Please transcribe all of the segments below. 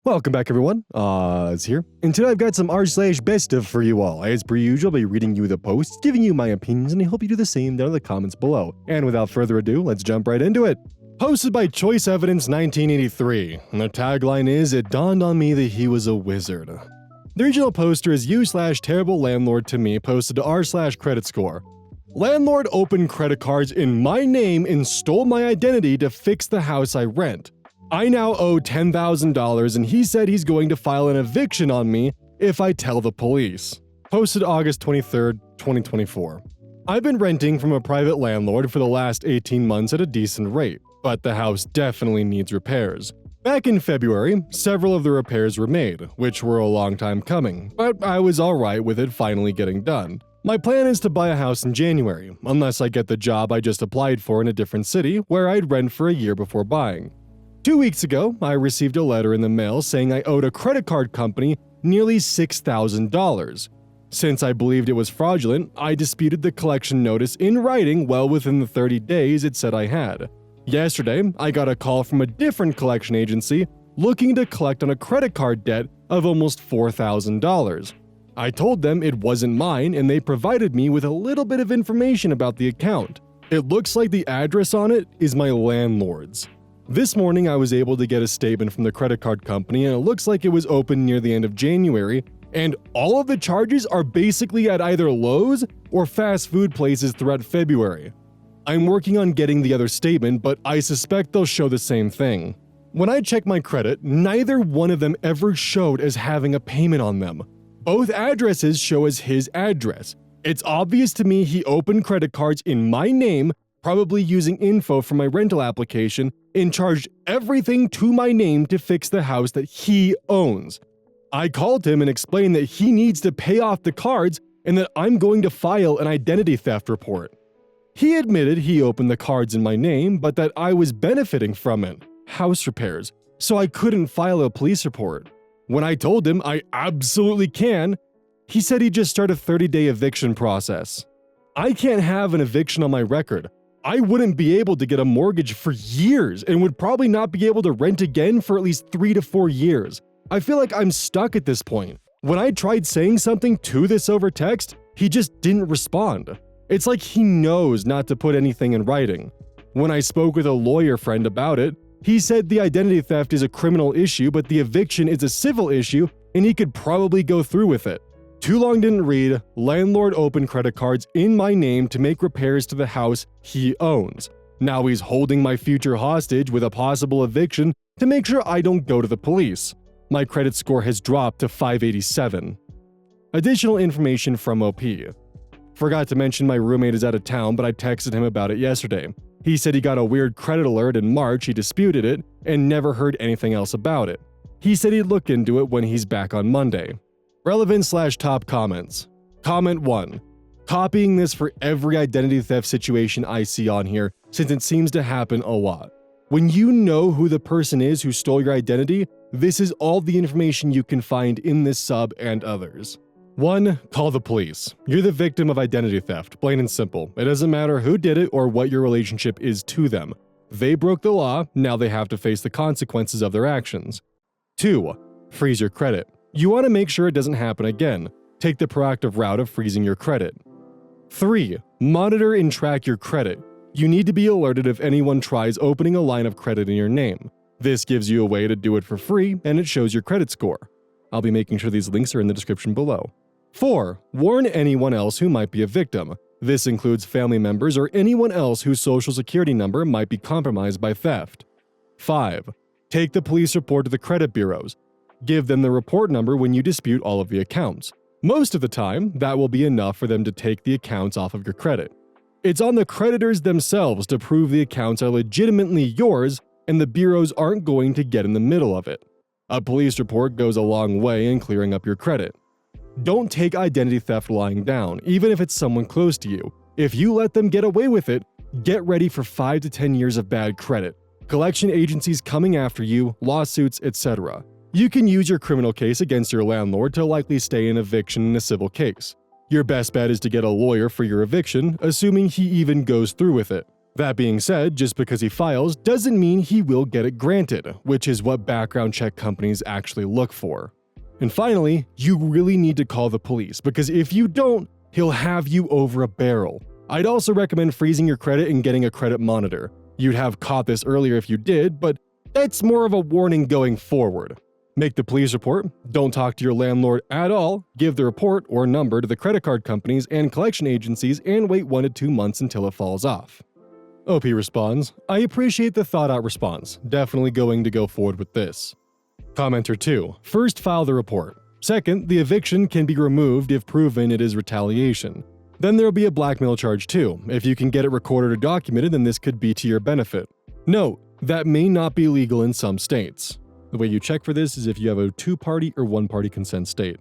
Welcome back, everyone. It's here. And today I've got some r/BestOf for you all. As per usual, I'll be reading you the posts, giving you my opinions, and I hope you do the same down in the comments below. And without further ado, let's jump right into it. Posted by Choice Evidence 1983, and the tagline is, "It dawned on me that he was a wizard." The original poster is you/terrible landlord to me, posted to r/credit score. Landlord opened credit cards in my name and stole my identity to fix the house I rent. I now owe $10,000 and he said he's going to file an eviction on me if I tell the police. Posted August 23rd, 2024. I've been renting from a private landlord for the last 18 months at a decent rate, but the house definitely needs repairs. Back in February, several of the repairs were made, which were a long time coming, but I was alright with it finally getting done. My plan is to buy a house in January, unless I get the job I just applied for in a different city where I'd rent for a year before buying. 2 weeks ago, I received a letter in the mail saying I owed a credit card company nearly $6,000. Since I believed it was fraudulent, I disputed the collection notice in writing well within the 30 days it said I had. Yesterday, I got a call from a different collection agency looking to collect on a credit card debt of almost $4,000. I told them it wasn't mine and they provided me with a little bit of information about the account. It looks like the address on it is my landlord's. This morning I was able to get a statement from the credit card company and it looks like it was open near the end of January, and all of the charges are basically at either Lowe's or fast food places throughout February. I'm working on getting the other statement, but I suspect they'll show the same thing. When I checked my credit, neither one of them ever showed as having a payment on them. Both addresses show as his address. It's obvious to me he opened credit cards in my name, probably using info from my rental application, and charged everything to my name to fix the house that he owns. I called him and explained that he needs to pay off the cards and that I'm going to file an identity theft report. He admitted he opened the cards in my name, but that I was benefiting from it, house repairs, so I couldn't file a police report. When I told him I absolutely can, he said he'd just start a 30-day eviction process. I can't have an eviction on my record. I wouldn't be able to get a mortgage for years and would probably not be able to rent again for at least 3 to 4 years. I feel like I'm stuck at this point. When I tried saying something to this over text, he just didn't respond. It's like he knows not to put anything in writing. When I spoke with a lawyer friend about it, he said the identity theft is a criminal issue, but the eviction is a civil issue and he could probably go through with it. Too long didn't read, landlord opened credit cards in my name to make repairs to the house he owns. Now he's holding my future hostage with a possible eviction to make sure I don't go to the police. My credit score has dropped to 587. Additional information from OP. Forgot to mention my roommate is out of town, but I texted him about it yesterday. He said he got a weird credit alert in March, he disputed it, and never heard anything else about it. He said he'd look into it when he's back on Monday. Relevant/top comments. Comment 1. Copying this for every identity theft situation I see on here, since it seems to happen a lot. When you know who the person is who stole your identity, this is all the information you can find in this sub and others. 1. Call the police. You're the victim of identity theft, plain and simple. It doesn't matter who did it or what your relationship is to them. They broke the law, now they have to face the consequences of their actions. 2. Freeze your credit. You want to make sure it doesn't happen again. Take the proactive route of freezing your credit. 3. Monitor and track your credit. You need to be alerted if anyone tries opening a line of credit in your name. This gives you a way to do it for free and it shows your credit score. I'll be making sure these links are in the description below. 4. Warn anyone else who might be a victim. This includes family members or anyone else whose social security number might be compromised by theft. 5. Take the police report to the credit bureaus. Give them the report number when you dispute all of the accounts. Most of the time, that will be enough for them to take the accounts off of your credit. It's on the creditors themselves to prove the accounts are legitimately yours and the bureaus aren't going to get in the middle of it. A police report goes a long way in clearing up your credit. Don't take identity theft lying down, even if it's someone close to you. If you let them get away with it, get ready for 5 to 10 years of bad credit. Collection agencies coming after you, lawsuits, etc. You can use your criminal case against your landlord to likely stay in eviction in a civil case. Your best bet is to get a lawyer for your eviction, assuming he even goes through with it. That being said, just because he files doesn't mean he will get it granted, which is what background check companies actually look for. And finally, you really need to call the police, because if you don't, he'll have you over a barrel. I'd also recommend freezing your credit and getting a credit monitor. You'd have caught this earlier if you did, but that's more of a warning going forward. Make the police report, don't talk to your landlord at all, give the report or number to the credit card companies and collection agencies, and wait 1 to 2 months until it falls off. OP responds, I appreciate the thought-out response, definitely going to go forward with this. Commenter 2, first file the report. Second, the eviction can be removed if proven it is retaliation. Then there'll be a blackmail charge too. If you can get it recorded or documented, then this could be to your benefit. Note, that may not be legal in some states. The way you check for this is if you have a 2-party or 1-party consent state.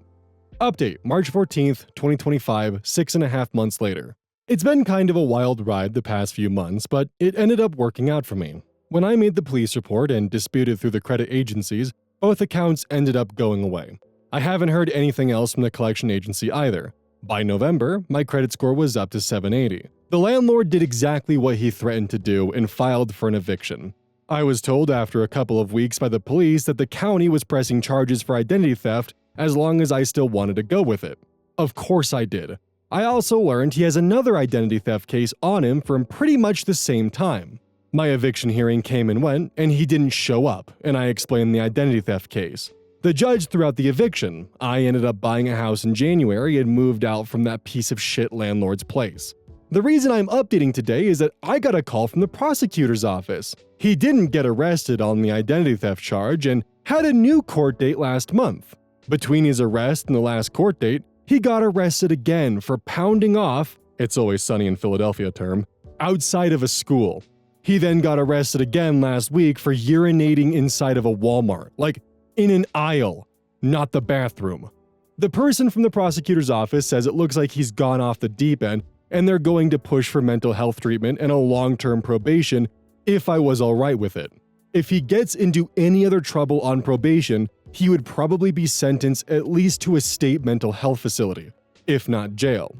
Update, March 14th, 2025, 6.5 months later. It's been kind of a wild ride the past few months, but it ended up working out for me. When I made the police report and disputed through the credit agencies, both accounts ended up going away. I haven't heard anything else from the collection agency either. By November, my credit score was up to 780. The landlord did exactly what he threatened to do and filed for an eviction. I was told after a couple of weeks by the police that the county was pressing charges for identity theft as long as I still wanted to go with it. Of course I did. I also learned he has another identity theft case on him from pretty much the same time. My eviction hearing came and went, and he didn't show up, and I explained the identity theft case. The judge threw out the eviction. I ended up buying a house in January and moved out from that piece of shit landlord's place. The reason I'm updating today is that I got a call from the prosecutor's office. He didn't get arrested on the identity theft charge and had a new court date last month. Between his arrest and the last court date, he got arrested again for pounding off, it's always sunny in Philadelphia term, outside of a school. He then got arrested again last week for urinating inside of a Walmart, like in an aisle, not the bathroom. The person from the prosecutor's office says it looks like he's gone off the deep end and they're going to push for mental health treatment and a long-term probation if I was alright with it. If he gets into any other trouble on probation, he would probably be sentenced at least to a state mental health facility, if not jail.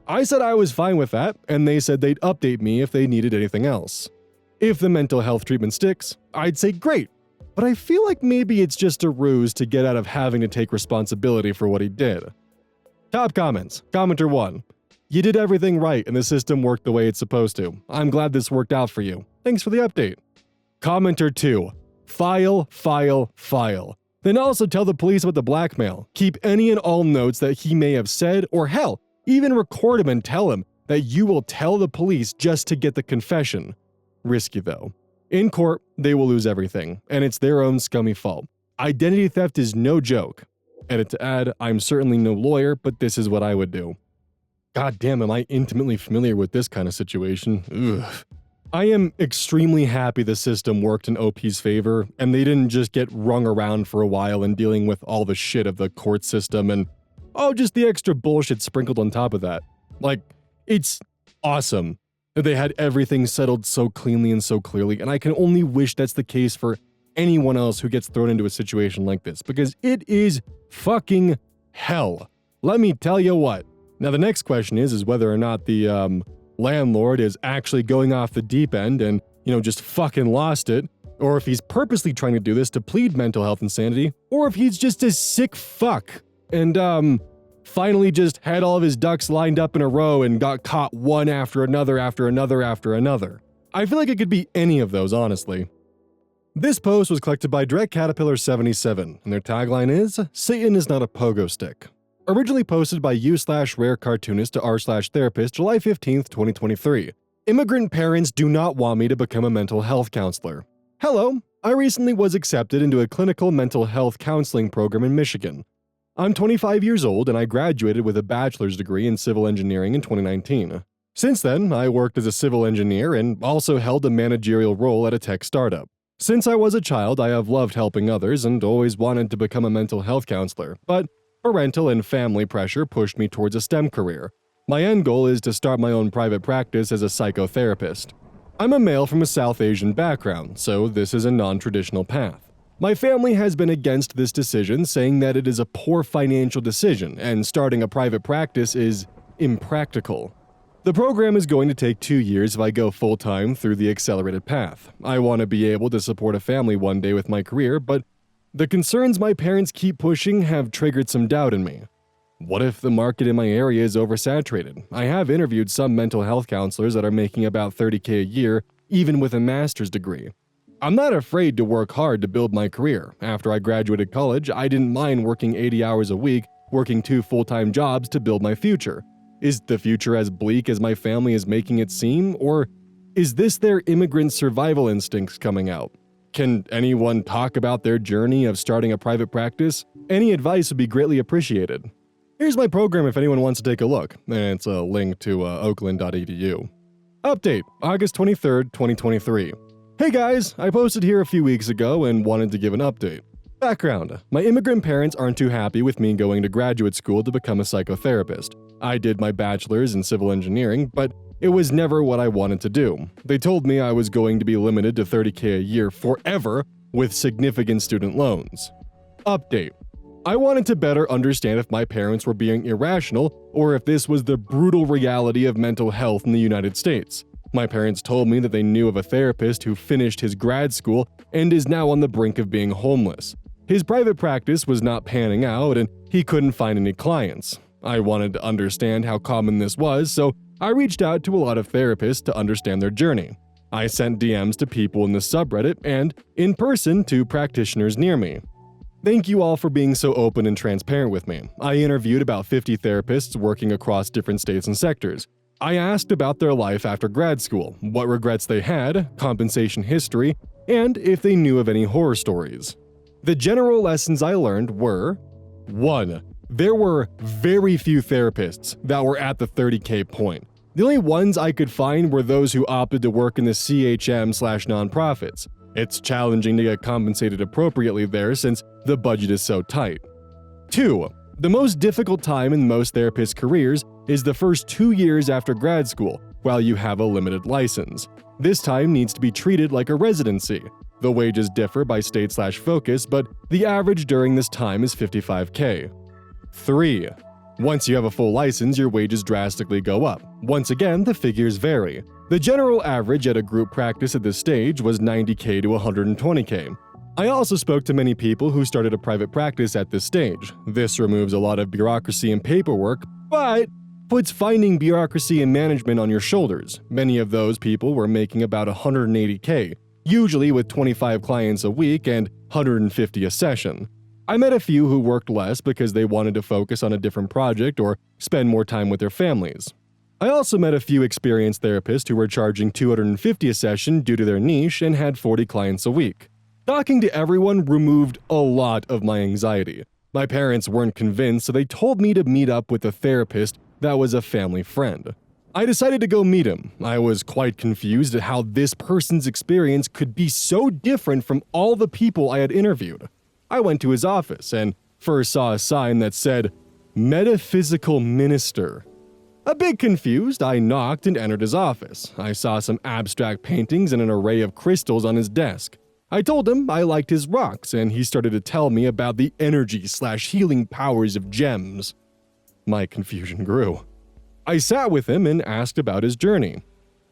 I said I was fine with that, and they said they'd update me if they needed anything else. If the mental health treatment sticks, I'd say great, but I feel like maybe it's just a ruse to get out of having to take responsibility for what he did. Top comments. Commenter 1. You did everything right and the system worked the way it's supposed to. I'm glad this worked out for you. Thanks for the update. Commenter 2. File, file, file. Then also tell the police about the blackmail. Keep any and all notes that he may have said, or hell, even record him and tell him that you will tell the police just to get the confession. Risky though. In court, they will lose everything, and it's their own scummy fault. Identity theft is no joke. Edit to add, I'm certainly no lawyer, but this is what I would do. God damn, am I intimately familiar with this kind of situation. Ugh. I am extremely happy the system worked in OP's favor, and they didn't just get wrung around for a while and dealing with all the shit of the court system and, oh, just the extra bullshit sprinkled on top of that. Like, it's awesome that they had everything settled so cleanly and so clearly, and I can only wish that's the case for anyone else who gets thrown into a situation like this, because it is fucking hell. Let me tell you what. Now, the next question is whether or not the, landlord is actually going off the deep end and, just fucking lost it, or if he's purposely trying to do this to plead mental health insanity, or if he's just a sick fuck and, finally just had all of his ducks lined up in a row and got caught one after another after another after another. I feel like it could be any of those, honestly. This post was collected by Direct Caterpillar 77, and their tagline is, Satan is not a pogo stick. Originally posted by u/rare cartoonist to r/therapist July 15th, 2023. Immigrant parents do not want me to become a mental health counselor. Hello, I recently was accepted into a clinical mental health counseling program in Michigan. I'm 25 years old and I graduated with a bachelor's degree in civil engineering in 2019. Since then, I worked as a civil engineer and also held a managerial role at a tech startup. Since I was a child, I have loved helping others and always wanted to become a mental health counselor, but parental and family pressure pushed me towards a STEM career. My end goal is to start my own private practice as a psychotherapist. I'm a male from a South Asian background, so this is a non-traditional path. My family has been against this decision, saying that it is a poor financial decision and starting a private practice is impractical. The program is going to take 2 years if I go full-time through the accelerated path. I want to be able to support a family one day with my career, but the concerns my parents keep pushing have triggered some doubt in me. What if the market in my area is oversaturated? I have interviewed some mental health counselors that are making about $30K a year, even with a master's degree. I'm not afraid to work hard to build my career. After I graduated college, I didn't mind working 80 hours a week, working 2 full-time jobs to build my future. Is the future as bleak as my family is making it seem, or is this their immigrant survival instincts coming out? Can anyone talk about their journey of starting a private practice? Any advice would be greatly appreciated. Here's my program if anyone wants to take a look, and it's a link to oakland.edu. Update, August 23rd, 2023. Hey guys, I posted here a few weeks ago and wanted to give an update. Background, my immigrant parents aren't too happy with me going to graduate school to become a psychotherapist. I did my bachelor's in civil engineering, but it was never what I wanted to do. They told me I was going to be limited to $30K a year forever with significant student loans. Update, I wanted to better understand if my parents were being irrational or if this was the brutal reality of mental health in the United States. My parents told me that they knew of a therapist who finished his grad school and is now on the brink of being homeless. His private practice was not panning out and he couldn't find any clients. I wanted to understand how common this was, so I reached out to a lot of therapists to understand their journey. I sent DMs to people in the subreddit and, in person, to practitioners near me. Thank you all for being so open and transparent with me. I interviewed about 50 therapists working across different states and sectors. I asked about their life after grad school, what regrets they had, compensation history, and if they knew of any horror stories. The general lessons I learned were: 1. There were very few therapists that were at the $30K point. The only ones I could find were those who opted to work in the CHM/nonprofits. It's challenging to get compensated appropriately there since the budget is so tight. 2. The most difficult time in most therapists' careers is the first 2 years after grad school, while you have a limited license. This time needs to be treated like a residency. The wages differ by state/focus, but the average during this time is $55K. 3. Once you have a full license, your wages drastically go up. Once again, the figures vary. The general average at a group practice at this stage was $90K to $120K. I also spoke to many people who started a private practice at this stage. This removes a lot of bureaucracy and paperwork, but puts finding bureaucracy and management on your shoulders. Many of those people were making about $180K, usually with 25 clients a week and $150 a session. I met a few who worked less because they wanted to focus on a different project or spend more time with their families. I also met a few experienced therapists who were charging $250 a session due to their niche and had 40 clients a week. Talking to everyone removed a lot of my anxiety. My parents weren't convinced, so they told me to meet up with a therapist that was a family friend. I decided to go meet him. I was quite confused at how this person's experience could be so different from all the people I had interviewed. I went to his office and first saw a sign that said, "Metaphysical Minister." A bit confused, I knocked and entered his office. I saw some abstract paintings and an array of crystals on his desk. I told him I liked his rocks, and he started to tell me about the energy/healing powers of gems. My confusion grew. I sat with him and asked about his journey.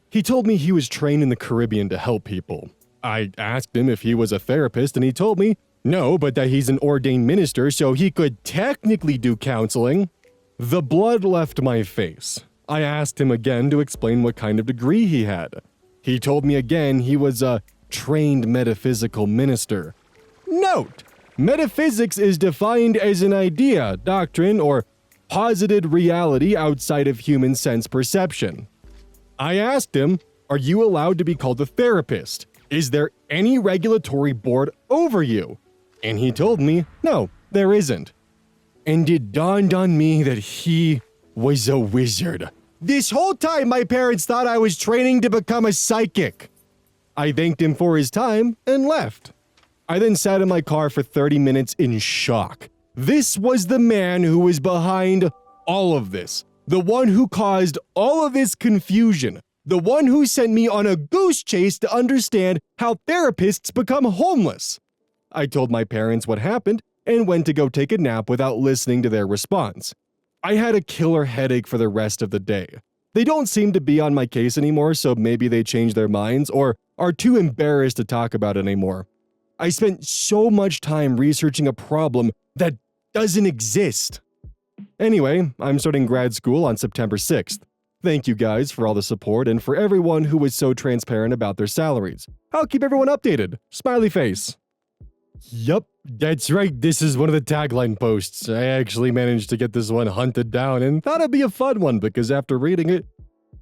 He told me he was trained in the Caribbean to help people. I asked him if he was a therapist, and he told me no, but that he's an ordained minister, so he could technically do counseling. The blood left my face. I asked him again to explain what kind of degree he had. He told me again he was a trained metaphysical minister. Note: metaphysics is defined as an idea, doctrine, or posited reality outside of human sense perception. I asked him, are you allowed to be called a therapist? Is there any regulatory board over you? And he told me, no, there isn't. And it dawned on me that he was a wizard. This whole time my parents thought I was training to become a psychic. I thanked him for his time and left. I then sat in my car for 30 minutes in shock. This was the man who was behind all of this. The one who caused all of this confusion. The one who sent me on a goose chase to understand how therapists become homeless. I told my parents what happened and went to go take a nap without listening to their response. I had a killer headache for the rest of the day. They don't seem to be on my case anymore, so maybe they changed their minds or are too embarrassed to talk about it anymore. I spent so much time researching a problem that doesn't exist. Anyway, I'm starting grad school on September 6th. Thank you guys for all the support and for everyone who was so transparent about their salaries. I'll keep everyone updated. Smiley face. Yup, that's right, this is one of the tagline posts. I actually managed to get this one hunted down and thought it'd be a fun one because after reading it,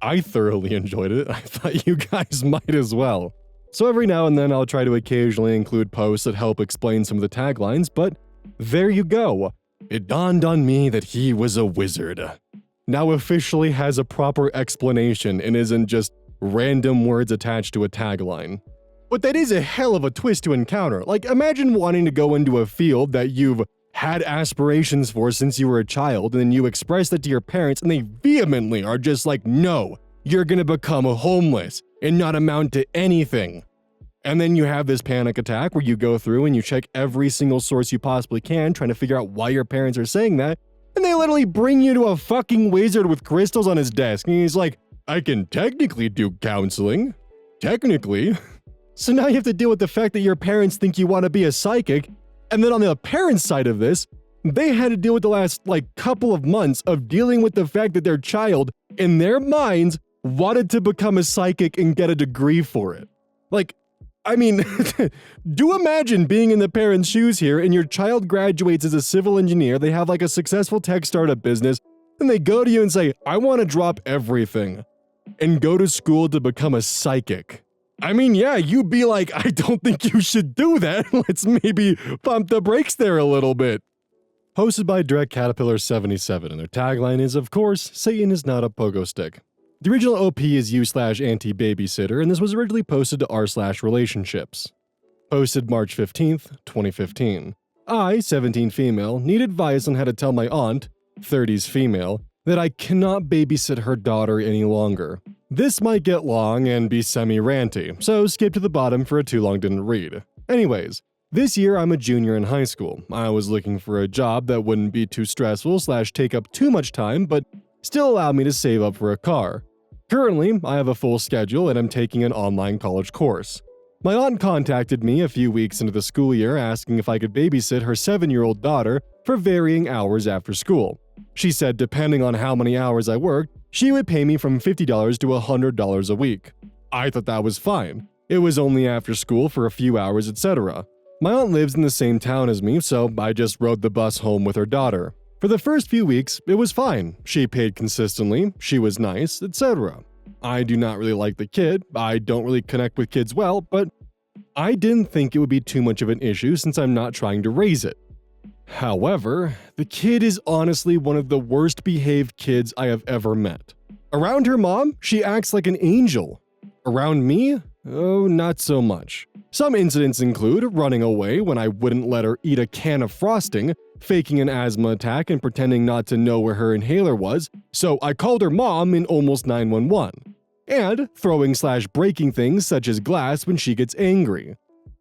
I thoroughly enjoyed it. I thought you guys might as well. So every now and then I'll try to occasionally include posts that help explain some of the taglines, but there you go. It dawned on me that he was a wizard. Now officially has a proper explanation and isn't just random words attached to a tagline. But that is a hell of a twist to encounter. Like, imagine wanting to go into a field that you've had aspirations for since you were a child, and then you express that to your parents, and they vehemently are just like, no, you're gonna become homeless and not amount to anything. And then you have this panic attack where you go through and you check every single source you possibly can, trying to figure out why your parents are saying that, and they literally bring you to a fucking wizard with crystals on his desk, and he's like, I can technically do counseling. Technically. So now you have to deal with the fact that your parents think you want to be a psychic, and then on the parents' side of this, they had to deal with the last, couple of months of dealing with the fact that their child, in their minds, wanted to become a psychic and get a degree for it. Do imagine being in the parents' shoes here, and your child graduates as a civil engineer, they have a successful tech startup business, and they go to you and say, I want to drop everything and go to school to become a psychic. Yeah, you'd be like, I don't think you should do that. Let's maybe pump the brakes there a little bit. Hosted by Direct Caterpillar 77, and their tagline is, of course, Satan is not a pogo stick. The original OP is u/anti-babysitter, and this was originally posted to r/relationships. Posted March 15th, 2015. I, 17 female, need advice on how to tell my aunt, 30s female, that I cannot babysit her daughter any longer. This might get long and be semi-ranty, so skip to the bottom for a too long didn't read. Anyways, this year I'm a junior in high school. I was looking for a job that wouldn't be too stressful / take up too much time, but still allow me to save up for a car. Currently, I have a full schedule and I'm taking an online college course. My aunt contacted me a few weeks into the school year asking if I could babysit her 7-year-old daughter for varying hours after school. She said depending on how many hours I worked, she would pay me from $50 to $100 a week. I thought that was fine. It was only after school for a few hours, etc. My aunt lives in the same town as me, so I just rode the bus home with her daughter. For the first few weeks, it was fine. She paid consistently, she was nice, etc. I do not really like the kid, I don't really connect with kids well, but I didn't think it would be too much of an issue since I'm not trying to raise it. However, the kid is honestly one of the worst behaved kids I have ever met. Around her mom, she acts like an angel. Around me? Oh, not so much. Some incidents include running away when I wouldn't let her eat a can of frosting, faking an asthma attack and pretending not to know where her inhaler was, so I called her mom and almost 911. And throwing / breaking things such as glass when she gets angry.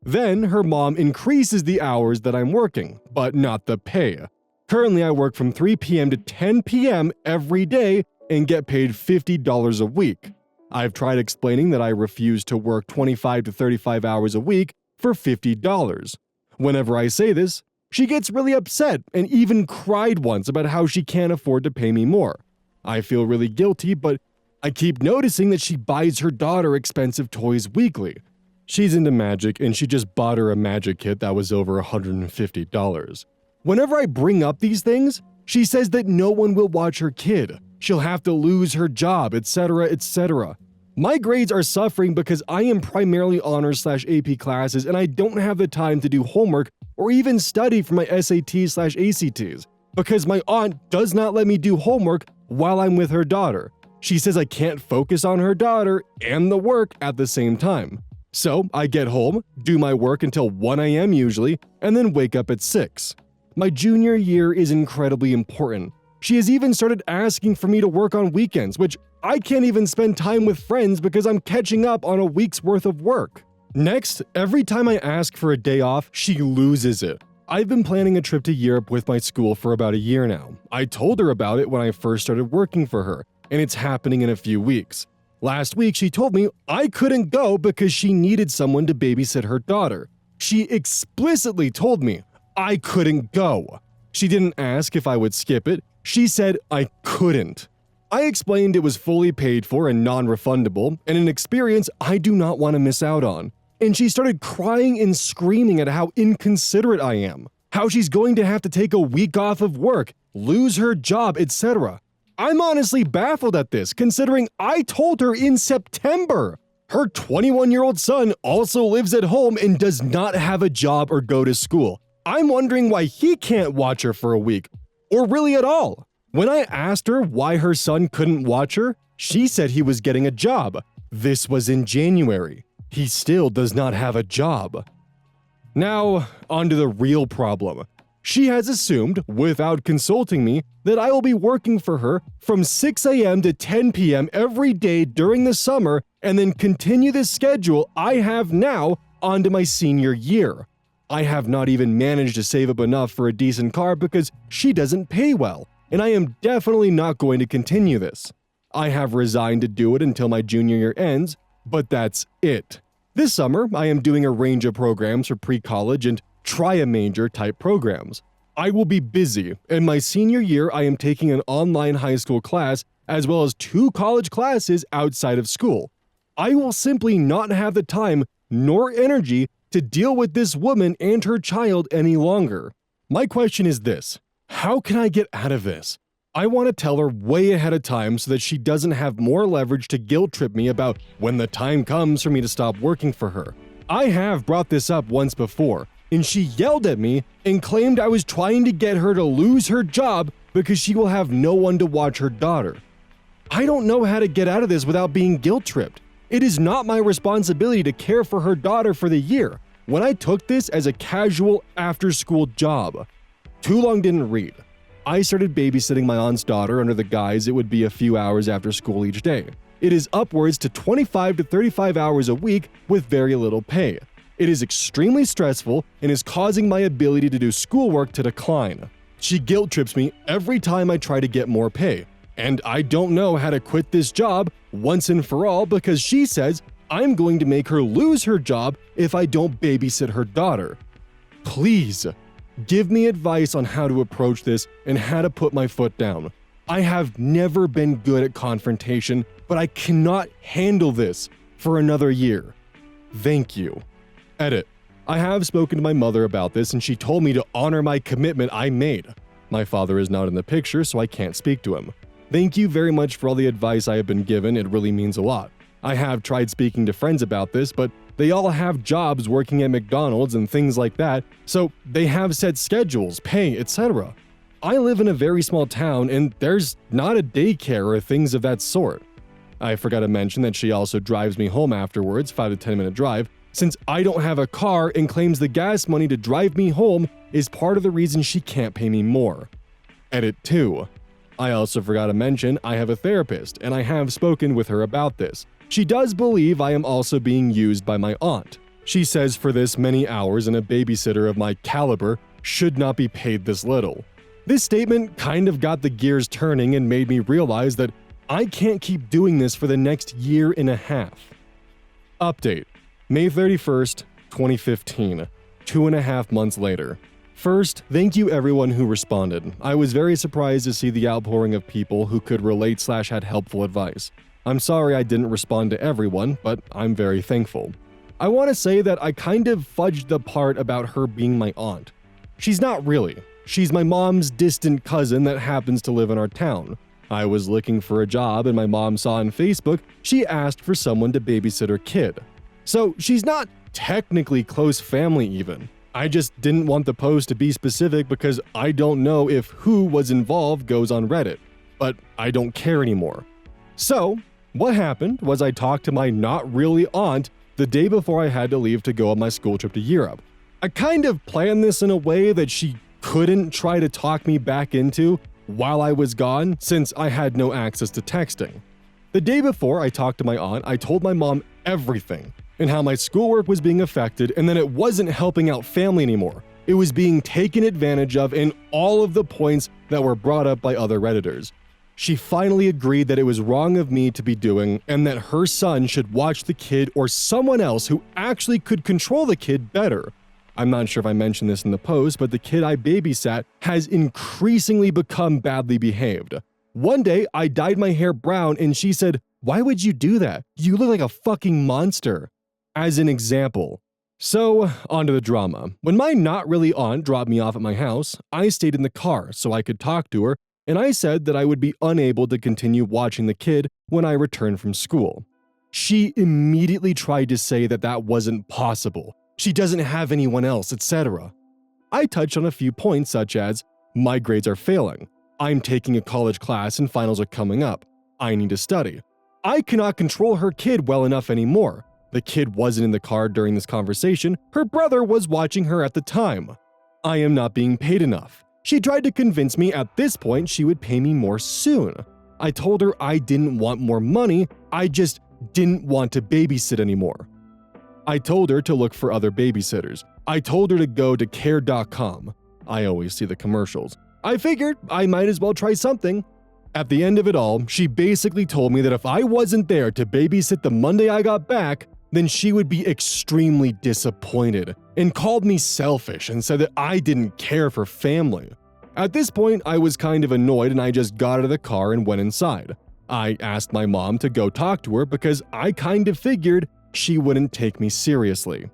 Then her mom increases the hours that I'm working, but not the pay. Currently I work from 3 p.m. to 10 p.m. every day and get paid $50 a week. I've tried explaining that I refuse to work 25 to 35 hours a week for $50. Whenever I say this, she gets really upset and even cried once about how she can't afford to pay me more. I feel really guilty, but I keep noticing that she buys her daughter expensive toys weekly. She's into magic and she just bought her a magic kit that was over $150. Whenever I bring up these things, she says that no one will watch her kid. She'll have to lose her job, etc., etc. My grades are suffering because I am primarily honors / AP classes and I don't have the time to do homework or even study for my SATs / ACTs because my aunt does not let me do homework while I'm with her daughter. She says I can't focus on her daughter and the work at the same time. So I get home, do my work until 1 a.m. usually, and then wake up at 6. My junior year is incredibly important. She has even started asking for me to work on weekends, which I can't even spend time with friends because I'm catching up on a week's worth of work. Next, every time I ask for a day off, she loses it. I've been planning a trip to Europe with my school for about a year now. I told her about it when I first started working for her, and it's happening in a few weeks. Last week, she told me I couldn't go because she needed someone to babysit her daughter. She explicitly told me I couldn't go. She didn't ask if I would skip it. She said I couldn't. I explained it was fully paid for and non-refundable, and an experience I do not want to miss out on. And she started crying and screaming at how inconsiderate I am, how she's going to have to take a week off of work, lose her job, etc. I'm honestly baffled at this, considering I told her in September. Her 21-year-old son also lives at home and does not have a job or go to school. I'm wondering why he can't watch her for a week, or really at all. When I asked her why her son couldn't watch her, she said he was getting a job. This was in January. He still does not have a job. Now, on to the real problem. She has assumed, without consulting me, that I will be working for her from 6 a.m. to 10 p.m. every day during the summer and then continue the schedule I have now onto my senior year. I have not even managed to save up enough for a decent car because she doesn't pay well, and I am definitely not going to continue this. I have resigned to do it until my junior year ends, but that's it. This summer, I am doing a range of programs for pre-college and try-a-major type programs. I will be busy. In my senior year, I am taking an online high school class as well as 2 college classes outside of school. I will simply not have the time nor energy to deal with this woman and her child any longer. My question is this: how can I get out of this? I want to tell her way ahead of time so that she doesn't have more leverage to guilt trip me about when the time comes for me to stop working for her. I have brought this up once before, and she yelled at me and claimed I was trying to get her to lose her job because she will have no one to watch her daughter. I don't know how to get out of this without being guilt-tripped. It is not my responsibility to care for her daughter for the year, when I took this as a casual after-school job. Too long didn't read. I started babysitting my aunt's daughter under the guise it would be a few hours after school each day. It is upwards to 25 to 35 hours a week with very little pay. It is extremely stressful and is causing my ability to do schoolwork to decline. She guilt trips me every time I try to get more pay, and I don't know how to quit this job once and for all because she says I'm going to make her lose her job if I don't babysit her daughter. Please, give me advice on how to approach this and how to put my foot down. I have never been good at confrontation, but I cannot handle this for another year. Thank you. Edit. I have spoken to my mother about this and she told me to honor my commitment I made. My father is not in the picture, so I can't speak to him. Thank you very much for all the advice I have been given, it really means a lot. I have tried speaking to friends about this, but they all have jobs working at McDonald's and things like that, so they have set schedules, pay, etc. I live in a very small town and there's not a daycare or things of that sort. I forgot to mention that she also drives me home afterwards, 5 to 10 minute drive, since I don't have a car and claims the gas money to drive me home is part of the reason she can't pay me more. Edit 2. I also forgot to mention I have a therapist and I have spoken with her about this. She does believe I am also being used by my aunt. She says for this many hours and a babysitter of my caliber should not be paid this little. This statement kind of got the gears turning and made me realize that I can't keep doing this for the next year and a half. Update. May 31st, 2015, 2.5 months later. First, thank you everyone who responded. I was very surprised to see the outpouring of people who could relate / had helpful advice. I'm sorry I didn't respond to everyone, but I'm very thankful. I want to say that I kind of fudged the part about her being my aunt. She's not really. She's my mom's distant cousin that happens to live in our town. I was looking for a job and my mom saw on Facebook she asked for someone to babysit her kid. So she's not technically close family even. I just didn't want the post to be specific because I don't know if who was involved goes on Reddit, but I don't care anymore. So, what happened was I talked to my not really aunt the day before I had to leave to go on my school trip to Europe. I kind of planned this in a way that she couldn't try to talk me back into while I was gone since I had no access to texting. The day before I talked to my aunt, I told my mom everything and how my schoolwork was being affected and that it wasn't helping out family anymore. It was being taken advantage of in all of the points that were brought up by other Redditors. She finally agreed that it was wrong of me to be doing and that her son should watch the kid or someone else who actually could control the kid better. I'm not sure if I mentioned this in the post, but the kid I babysat has increasingly become badly behaved. One day, I dyed my hair brown and she said, "Why would you do that? You look like a fucking monster." As an example. So, onto the drama. When my not really aunt dropped me off at my house, I stayed in the car so I could talk to her, and I said that I would be unable to continue watching the kid when I returned from school. She immediately tried to say that that wasn't possible. She doesn't have anyone else, etc. I touched on a few points such as, my grades are failing, I'm taking a college class and finals are coming up, I need to study. I cannot control her kid well enough anymore. The kid wasn't in the car during this conversation, her brother was watching her at the time. I am not being paid enough. She tried to convince me at this point she would pay me more soon. I told her I didn't want more money, I just didn't want to babysit anymore. I told her to look for other babysitters. I told her to go to care.com. I always see the commercials. I figured I might as well try something. At the end of it all, she basically told me that if I wasn't there to babysit the Monday I got back, then she would be extremely disappointed and called me selfish and said that I didn't care for family. At this point, I was kind of annoyed and I just got out of the car and went inside. I asked my mom to go talk to her because I kind of figured she wouldn't take me seriously.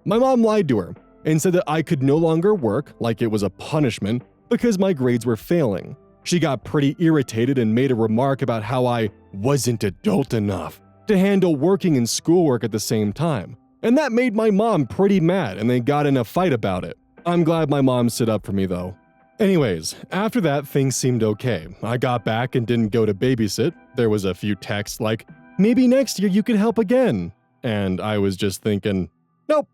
My mom lied to her and said that I could no longer work, like it was a punishment, because my grades were failing. She got pretty irritated and made a remark about how I wasn't adult enough to handle working and schoolwork at the same time. And that made my mom pretty mad and they got in a fight about it. I'm glad my mom stood up for me though. Anyways, after that things seemed okay. I got back and didn't go to babysit. There was a few texts like, "Maybe next year you could help again." And I was just thinking, nope.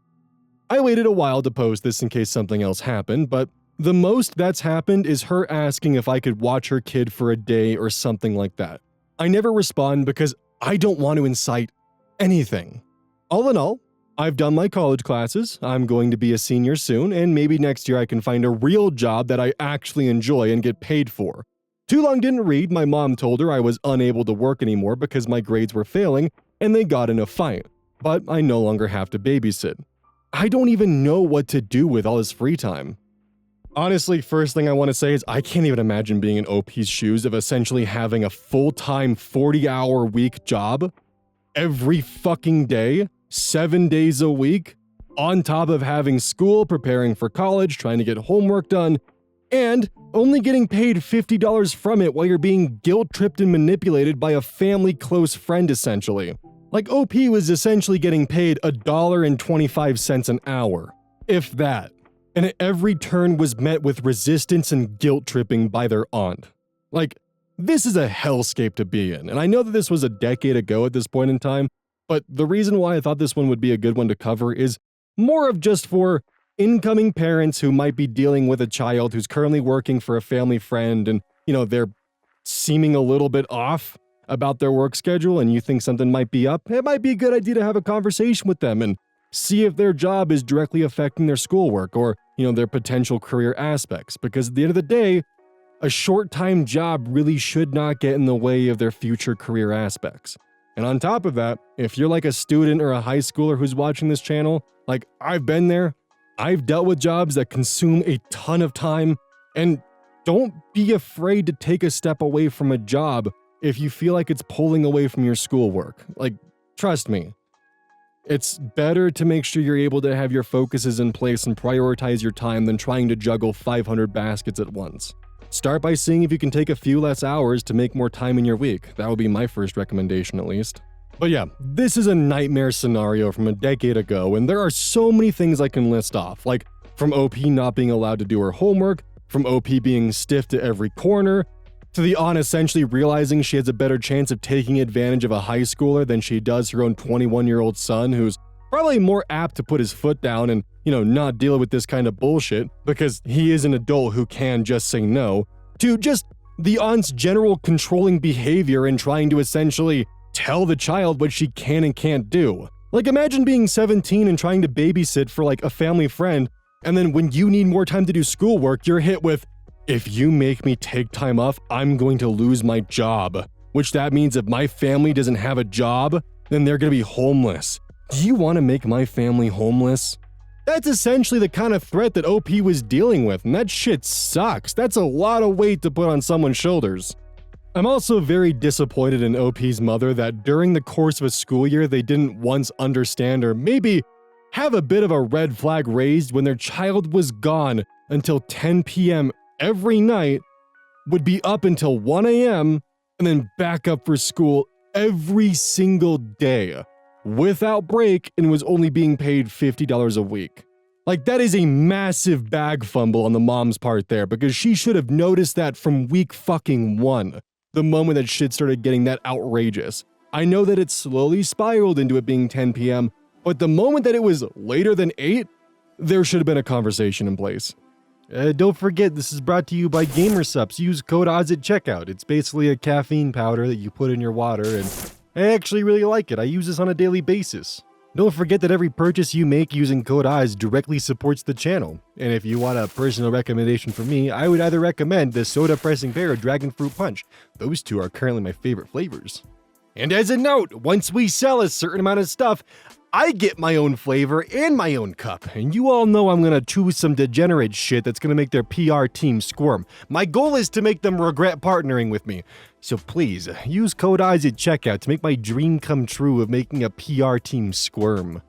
I waited a while to post this in case something else happened, but the most that's happened is her asking if I could watch her kid for a day or something like that. I never respond because I don't want to incite anything. All in all, I've done my college classes, I'm going to be a senior soon, and maybe next year I can find a real job that I actually enjoy and get paid for. Too long didn't read, my mom told her I was unable to work anymore because my grades were failing, and they got in a fight. But I no longer have to babysit. I don't even know what to do with all this free time. Honestly, first thing I want to say is I can't even imagine being in OP's shoes of essentially having a full-time 40-hour-week job every fucking day, 7 days a week, on top of having school, preparing for college, trying to get homework done, and only getting paid $50 from it while you're being guilt-tripped and manipulated by a family close friend essentially. Like OP was essentially getting paid $1.25 an hour, if that. And at every turn was met with resistance and guilt-tripping by their aunt. Like, this is a hellscape to be in, and I know that this was a decade ago at this point in time, but the reason why I thought this one would be a good one to cover is more of just for incoming parents who might be dealing with a child who's currently working for a family friend and, they're seeming a little bit off about their work schedule and you think something might be up. It might be a good idea to have a conversation with them and see if their job is directly affecting their schoolwork or, their potential career aspects. Because at the end of the day, a short-time job really should not get in the way of their future career aspects. And on top of that, if you're like a student or a high schooler who's watching this channel, like I've been there, I've dealt with jobs that consume a ton of time, and don't be afraid to take a step away from a job if you feel like it's pulling away from your schoolwork. Like, trust me. It's better to make sure you're able to have your focuses in place and prioritize your time than trying to juggle 500 baskets at once. Start by seeing if you can take a few less hours to make more time in your week. That would be my first recommendation at least. But yeah, this is a nightmare scenario from a decade ago, and there are so many things I can list off, like from OP not being allowed to do her homework, from OP being stiffed at every corner, to the aunt essentially realizing she has a better chance of taking advantage of a high schooler than she does her own 21-year-old son who's probably more apt to put his foot down and, not deal with this kind of bullshit because he is an adult who can just say no, to just the aunt's general controlling behavior and trying to essentially tell the child what she can and can't do. Like imagine being 17 and trying to babysit for like a family friend, and then when you need more time to do schoolwork, you're hit with, If you make me take time off, I'm going to lose my job. Which that means if my family doesn't have a job, then they're going to be homeless. Do you want to make my family homeless? That's essentially the kind of threat that OP was dealing with, and that shit sucks. That's a lot of weight to put on someone's shoulders. I'm also very disappointed in OP's mother that during the course of a school year, they didn't once understand or maybe have a bit of a red flag raised when their child was gone until 10 p.m. every night, would be up until 1 a.m., and then back up for school every single day without break, and was only being paid $50 a week. Like, that is a massive bag fumble on the mom's part there, because she should have noticed that from week fucking 1, the moment that shit started getting that outrageous. I know that it slowly spiraled into it being 10 p.m., but the moment that it was later than 8, there should have been a conversation in place. Don't forget, this is brought to you by GamerSupps. Use code ODDS at checkout. It's basically a caffeine powder that you put in your water, and I actually really like it. I use this on a daily basis. Don't forget that every purchase you make using code ODDS directly supports the channel. And if you want a personal recommendation from me, I would either recommend the Soda Pressing Pear or Dragon Fruit Punch. Those two are currently my favorite flavors. And as a note, once we sell a certain amount of stuff, I get my own flavor and my own cup, and you all know I'm gonna choose some degenerate shit that's gonna make their PR team squirm. My goal is to make them regret partnering with me. So please, use code ODDS at checkout to make my dream come true of making a PR team squirm.